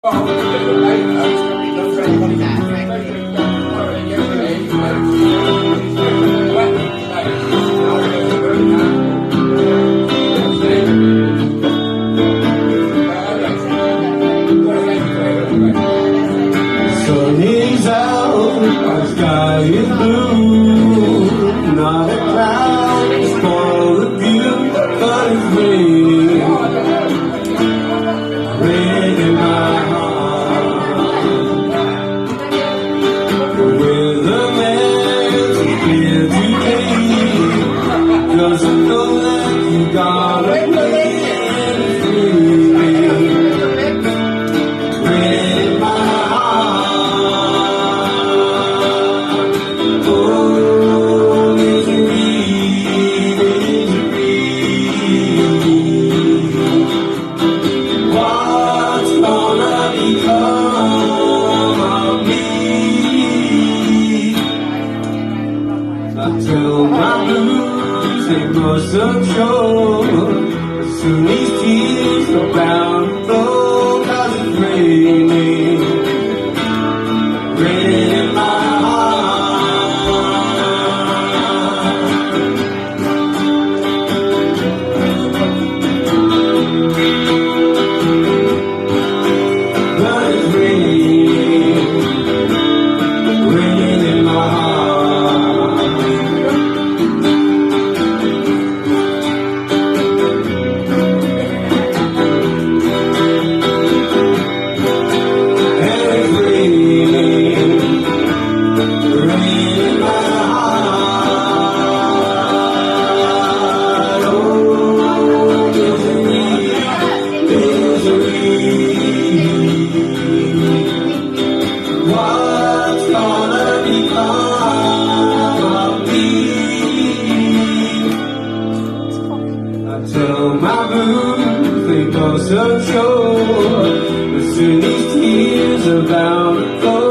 Sun is out, our sky is blue, not a cloud to spoil the view, but it's raining, rain in my heart. The weatherman's clear today, doesn't know that you gotta play it free. Till my blues, they must have shown. Soon these tears are bound to flow, 'cause it's raining, rain in my but it's raining, rain in my heart. What's gonna become of me? I tell my blues they must have shown, but soon these tears are bound to flow.